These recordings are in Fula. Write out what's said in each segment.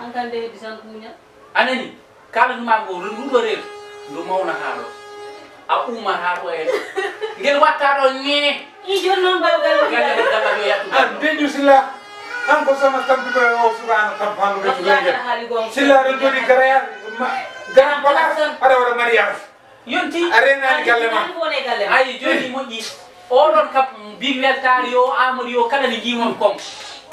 Angkande disan kumunya. Anani kala mango ndu reer ndu mawna haado a uma haado e ngel watta do ñe I jon non bayo gal. gal yo yattu Deju sila anko sama tampi ko o subhana tampanu be tulenge sila ro jodi garaya garam pala ada wara mariage yonti arena galle ma ay joni moƴƴi oɗon kam big weltare yo amadou yo kala ne jimon kom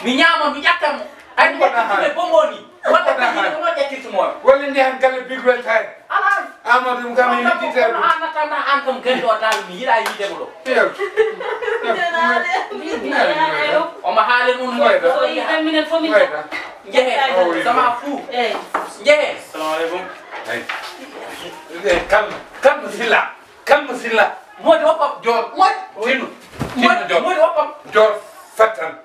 mi ñaama mi ƴattam ay ɓe bomboni walla ko no ƴettirtumo wala ndi han galle big weltare ala amadou dum kam mi yittite ko annatana an kam gandi o dal mi yiɗa yidemo ɗo omo haale mum So I faminen fo min. jehe sama fou jehe Assalamu alaikum. kalma silla moƴƴi woppam jor moƴƴi tinu woppam jor fattan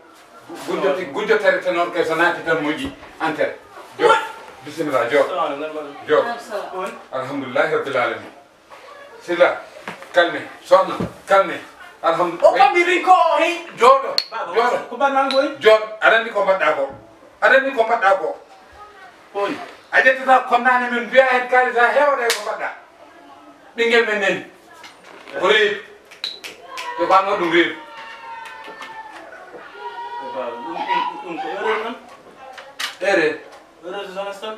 gujjotare tan on kay so naati tan moƴƴi entere jor bismillah jor Assalamu alaikum. jor alhamdulillahi rabbil alamin silla kalme sohna kalme o alhamdulillah ɓamiri ko hey joɗo Baba, ko bannan koy? jor aɗa andi ko mbaɗɗa ko Poli. a ƴettata konnane men mbiya hen kalisa hewde ko mbaɗɗa ɓinguel men nani ko reewi joɓanno ɗum reewi Baba, ko erreur nan? erreur Erreur de jeunesse tan?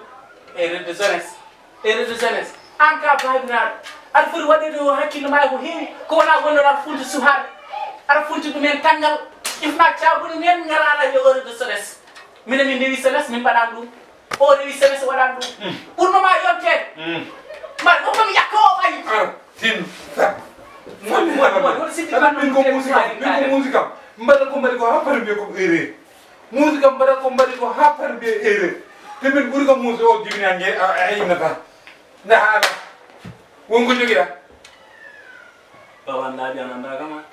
erreur de jeunesse an ka babiraɗo aɗa foti waɗede o hakkille ma ko heewi ko wona gonnoɗo aɗa funti suhade aɗa funti ɗumen tanggal ifna caɓuni men garaɗa yo erreur de jeunesse minen min rewi jeunesse min mbaɗani ɗum o rewi jeunesse waɗani ɗum ɓurnoma yontede ma ɗokomi yakka o ayi tin woɗ sikki min ko musique am mbaɗa ko mbaɗi ko ha pare mbiye ko erreur musique am mbaɗa ko mbaɗi ko ha pare mbiye erreur te min ɓuuri kam muuse o jibini a innata nde haala wonko joguiɗa Baba ndaɓi an anda kama?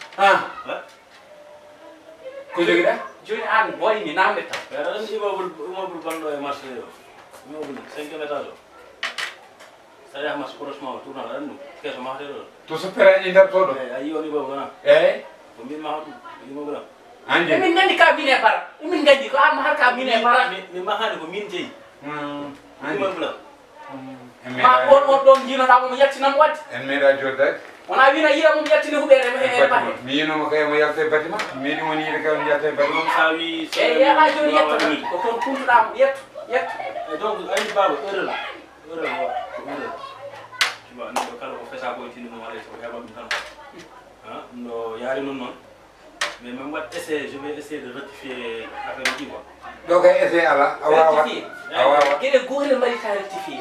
ko joguiɗa joni an boyni namde tan Aɗa andi immeuble banɗo e marché o. Immeuble 5e étage o. Sa yaha marché croisement o tournal aɗa andi ɗum? Keeso mahate ɗo. to so perañi nder to ɗo A yi on immeuble wona? eyyi Ko mbinma ha ɗum immeuble am. andi emin nandi ka min e bara emin gandi ko an har ka min e bara Min mahani ko min jeeyi. Immeuble am. ma on ɗon jinoɗa mo yettinamo wadde en meeɗa joddade wona wina yiya mum yettini huɓere e bahe mi yinomo kay mo yalte batima miɗi woni yiide kay on yalte batima Donc sa wi e yaha joni yettata ko toon kuntuɗamo yetto donc ayi baba erreur ko erreur. Tu vois neɗɗo kala ko fesa ko tini mum haɗa ko heɓa ɗum tan hein no yaari non mais même wat essai je vais essayer de rectifier affaire uji quoi ɗo kay essayé ala a wawa a wawa gueɗe gohle mbaɗi ka rectifié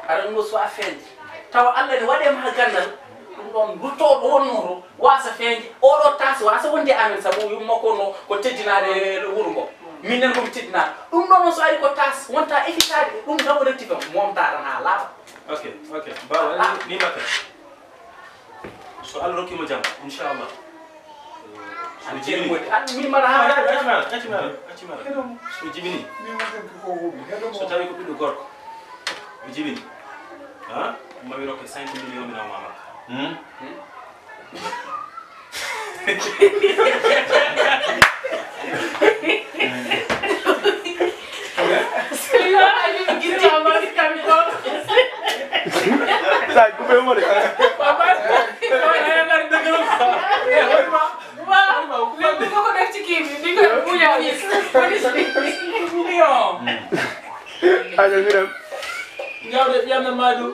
aɗa ɗum ɗo so a feeñde tawa allah ne waɗema ha gandal ɗum ɗon gurtoɗo wonnoto wasa feeñde oɗo tasi wasa wonde amen saabu yummakko no ko teddinade wuuro ngo minen komi teddinade ɗum ɗon so ari ko tas wonta efficade ɗum taw rectifié momta tan ha laaɓa ok baba ni makka so allah rokkimo jaam inchallah an jeeɗi moƴƴi an mi mbaɗa ha accimara so jibini so tawi ko ɓiɗɗo gorko mi jibini ha mami rokke 5 millions mi nawma makka Sai, come vuole? Ayo, mira. Ngawde ƴamna maɗum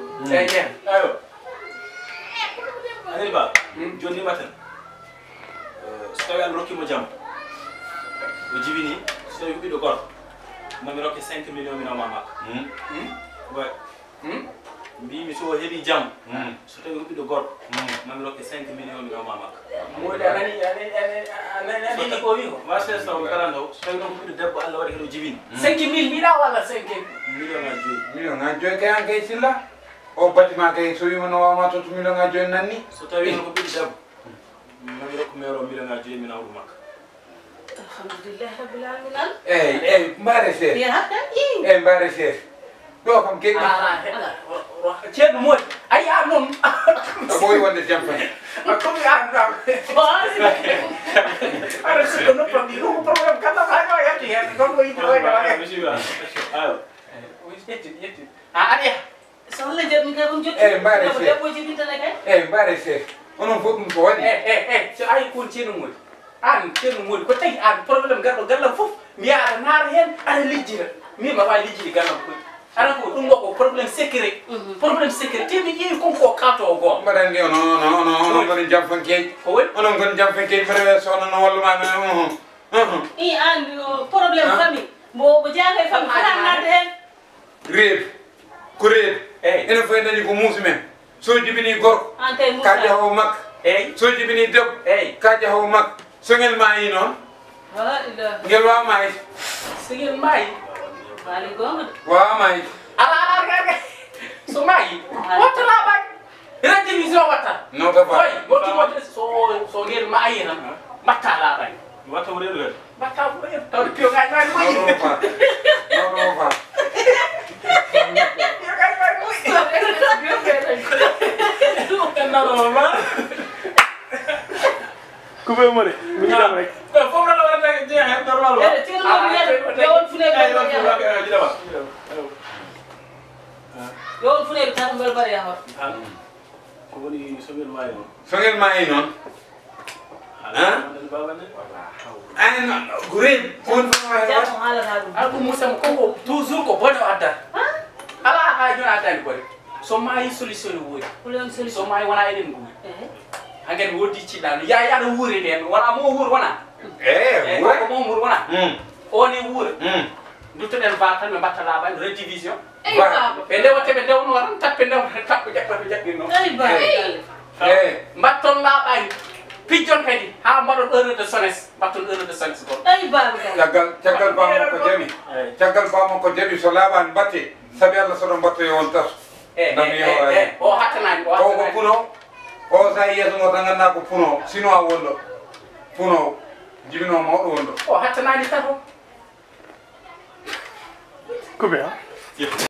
ayo anani ba joni maten so tawi allah rokkimo jaam o jibini so tawi ko ɓiɗɗo gorko mami rokke 5 millions mi nawma makko way mbimi so heeɓi jaam so tawi ko ɓiɗɗo gorko mami rokke 5 millions mi nawma makko moƴƴi anani ko wi ko marché so kala ndaw so tawi noon ko ɓiɗɗo debbo allah waɗi kadi o jibini 5 mille mbiɗa walla 5 million ngaji joyyi million ngaji joyi kay an kay silla o bâtiment kay so wima no wawma to million ngaji joyi nanni so tawi noon ko ɓiɗɗo debbo mami rokko maire o million ngaji joyyi mi nawa ɗum makko Alhamdulillah rabbil alamin. eyyi mbaare seeɗa eyyi mbaare seeɗa ɗo kam keɗɗi ceerno moƴƴi a yiya noon a ɓooyi wonde jam tan komi andam aɗa sikka noppam ɗi ɗum probléme kala hayno yetti hen soxla jot mi kay bam jot mbare ko se debbo ci bintane kay mbare se onon fof ɗum ko waɗi so ayi kon ceerno moodi an ceerno moodi ko tagi an probléme garɗo gallam fof mi yaha aɗa naara hen aɗa lijjira min ma wawi lijjide gallam koy aɗa ko ɗum ɗo ko probléme sécurité te mi ƴeewi konko kalto o goto mbaɗa ndi onon goni jam fankeji ko woni onon goni jam fankeji mbaɗa sohna no walluma i an probléme famille mo jaaka e famille fota nadde hen reedu ko reedu eyyi enen fof en dañi ko muusi men so jibini gorko an kay ka musa jahowo makka eyyi so jibini debbo eyyi ka jahowo makka so ngel maayi noon ha ila ngel wawa maayde so ngel maayi mali gonga wawa maayde ala so maayi watta laaɓani rédivision watta nota fa oy gotti so ngel maayi tan mbatta laaɓani watta mo reedu kadi mbatta ko reedu tawde piyogaji mani moƴƴi noto fa noto fa coupé mo de mi ngi dem rek fof la wara tak jeex normal wa ci no mo yewon fune yewon fune tan mbal bare ya hor ko woni so ngel maayi non so ngel maayi noon an ko reedu on fa jam halata dum alko musam koko toujours ko bono adda ala ha joni addani kode so maayi solution ne woodi problème so solution maayi wona eɗen nguuri hangen woddi ciɗɗano yayi aɗa wuuri nden wona mo wuur wona e ko mo wuur wona oni wuura wure duttoɗen va tan ɓe mbatta laaɓani redivision ay ba ɓe ndewate ɓe ndewno tan tappe ndewta tappo jaɓɓata jaɓɓirno ay ba mbatton laaɓani pijjon kadi ha mbaɗon heure de sonnes mbatton heure de sonnes ko ay ba caggal bamo ko jaɓi caggal bamo ko jaɓi so laaɓani batte saabi allah soɗo mbattoyo on tato o hattanani o ko puno o sa yeeso ngo tan ganduɗa ko puno sino a wonɗo puno jibino mawɗo wonɗo o hattanani tato coupé ha